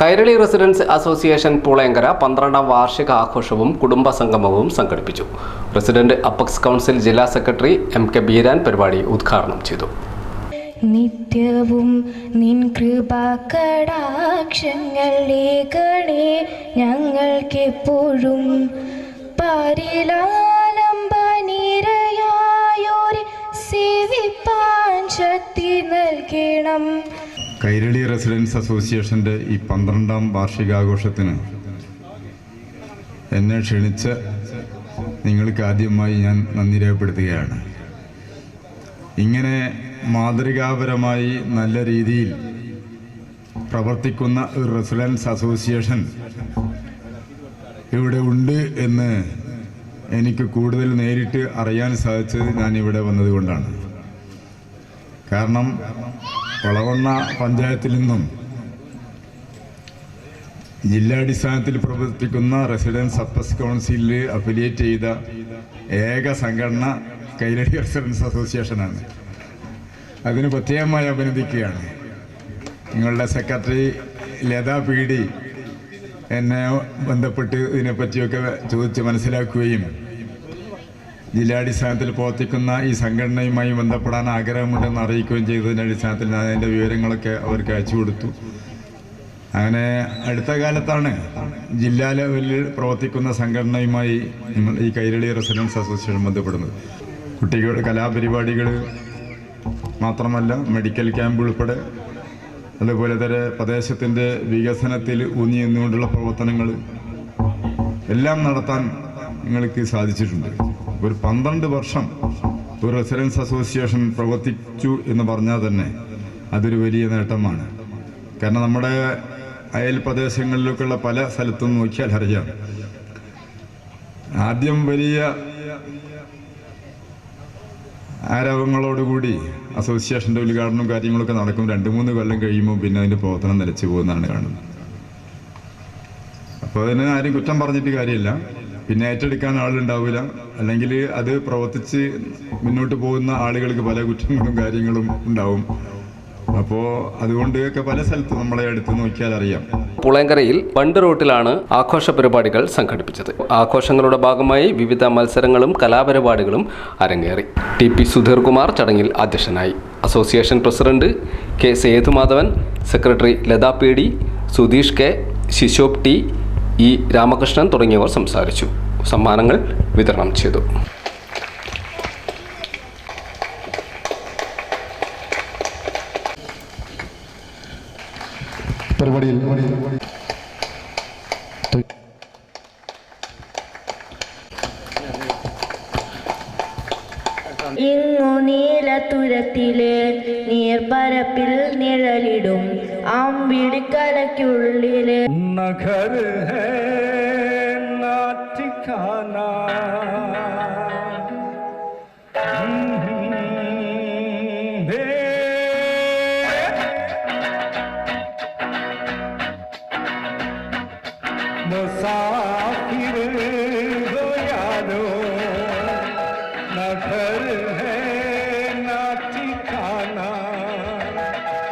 Kairali residence association പൂളയങ്കര 12ാം വാർഷിക ആഘോഷവും കുടുംബ സംഗമവും സംഘടിപ്പിച്ചു. പ്രസിഡന്റ് അപെക്സ് കൗൺസിൽ ജില്ലാ സെക്രട്ടറി എം.കെ. ബീരാൻ പരിപാടി ഉദ്ഘാടനം ചെയ്തു. നിത്യവും നിൻ കൃപാകടാക്ഷങ്ങളേകണേ ഞങ്ങൾക്കെപ്പോഴും പരിലാലംബനിരയായൊരു സേവിപ്പാൻ ശക്തി നൽകണം. കൈരളി റെസിഡൻസ് അസോസിയേഷൻ്റെ ഈ 12ാം വാർഷികാഘോഷത്തിന് എന്നെ ക്ഷണിച്ച് നിങ്ങൾക്ക് ആദ്യമായി ഞാൻ നന്ദി രേഖപ്പെടുത്തുകയാണ്. ഇങ്ങനെ മാതൃകാപരമായി നല്ല രീതിയിൽ പ്രവർത്തിക്കുന്ന ഒരു റെസിഡൻസ് അസോസിയേഷൻ ഇവിടെ ഉണ്ട് എന്ന് എനിക്ക് കൂടുതൽ നേരിട്ട് അറിയാൻ സാധിച്ചത് ഞാൻ ഇവിടെ വന്നതുകൊണ്ടാണ്. കാരണം വളവണ്ണ പഞ്ചായത്തിൽ നിന്നും ജില്ലാടിസ്ഥാനത്തിൽ പ്രവർത്തിക്കുന്ന റെസിഡൻസ് അപ്പക്സ് കൗൺസിലിൽ അഫിലിയേറ്റ് ചെയ്ത ഏക സംഘടന കൈരളി റെസിഡൻസ് അസോസിയേഷനാണ്. അതിന് പ്രത്യേകമായി അഭിനന്ദിക്കുകയാണ്. നിങ്ങളുടെ സെക്രട്ടറി ലതാ പീഡി എന്നെ ബന്ധപ്പെട്ട് ഇതിനെപ്പറ്റിയൊക്കെ ചോദിച്ച് മനസ്സിലാക്കുകയും ജില്ലാടിസ്ഥാനത്തിൽ പ്രവർത്തിക്കുന്ന ഈ സംഘടനയുമായി ബന്ധപ്പെടാൻ ആഗ്രഹമുണ്ടെന്ന് അറിയിക്കുകയും ചെയ്തതിൻ്റെ അടിസ്ഥാനത്തിൽ ഞാൻ അതിൻ്റെ വിവരങ്ങളൊക്കെ അവർക്ക് അയച്ചു കൊടുത്തു. അങ്ങനെ അടുത്ത കാലത്താണ് ജില്ലാ ലെവലിൽ പ്രവർത്തിക്കുന്ന സംഘടനയുമായി ഈ കൈരളി റെസിഡൻസ് അസോസിയേഷൻ ബന്ധപ്പെടുന്നത്. കുട്ടികളുടെ കലാപരിപാടികൾ മാത്രമല്ല, മെഡിക്കൽ ക്യാമ്പ് ഉൾപ്പെടെ അതുപോലെ തന്നെ പ്രദേശത്തിൻ്റെ വികസനത്തിൽ ഊന്നി നിന്നുകൊണ്ടുള്ള പ്രവർത്തനങ്ങൾ എല്ലാം നടത്താൻ നിങ്ങൾക്ക് സാധിച്ചിട്ടുണ്ട്. ഒരു 12 വർഷം ഒരു റെസിഡൻസ് അസോസിയേഷൻ പ്രവർത്തിച്ചു എന്ന് പറഞ്ഞാൽ തന്നെ അതൊരു വലിയ നേട്ടമാണ്. കാരണം നമ്മുടെ അയൽ പ്രദേശങ്ങളിലൊക്കെയുള്ള പല സ്ഥലത്തും നോക്കിയാൽ അറിയാം, ആദ്യം വലിയ ആരവങ്ങളോടുകൂടി അസോസിയേഷൻ്റെ ഉദ്ഘാടനവും കാര്യങ്ങളൊക്കെ നടക്കും. 2-3 കൊല്ലം കഴിയുമ്പോൾ പിന്നെ അതിൻ്റെ പ്രവർത്തനം നിലച്ചു പോകുന്നതാണ് കാണുന്നത്. അപ്പോൾ അതിന് ആരും കുറ്റം പറഞ്ഞിട്ട് കാര്യമില്ല. പിന്നെ ഏറ്റെടുക്കാൻ ആളുണ്ടാവില്ല, അല്ലെങ്കിൽ അത് പ്രവർത്തിച്ച് മുന്നോട്ട് പോകുന്ന ആളുകൾക്ക് പല കുറ്റങ്ങളും കാര്യങ്ങളും ഉണ്ടാവും. അപ്പോൾ അതുകൊണ്ടൊക്കെ പല സ്ഥലത്തും നമ്മളെ അടുത്ത് നോക്കിയാൽ അറിയാം. പൂളയങ്കരയിൽ ബണ്ട് റോട്ടിലാണ് ആഘോഷ പരിപാടികൾ സംഘടിപ്പിച്ചത്. ആഘോഷങ്ങളുടെ ഭാഗമായി വിവിധ മത്സരങ്ങളും കലാപരിപാടികളും അരങ്ങേറി. ടി.പി. സുധീർ കുമാർ ചടങ്ങിൽ അധ്യക്ഷനായി. Association president K. Sethumadhavan, secretary Latha PD, Sudheesh K, ശിശോപ് ടി, ഇ. രാമകൃഷ്ണൻ തുടങ്ങിയവർ സംസാരിച്ചു. സമ്മാനങ്ങൾ വിതരണം ചെയ്തു. ഇങ്ങു നീലത്തുരത്തിലെ നീർപ്പരപ്പിൽ നിഴലിടും അമ്പിളിക്കലയ്ക്കുള്ളിലെ നഗർ ഹേ നാ ठिकाना मुसाफिर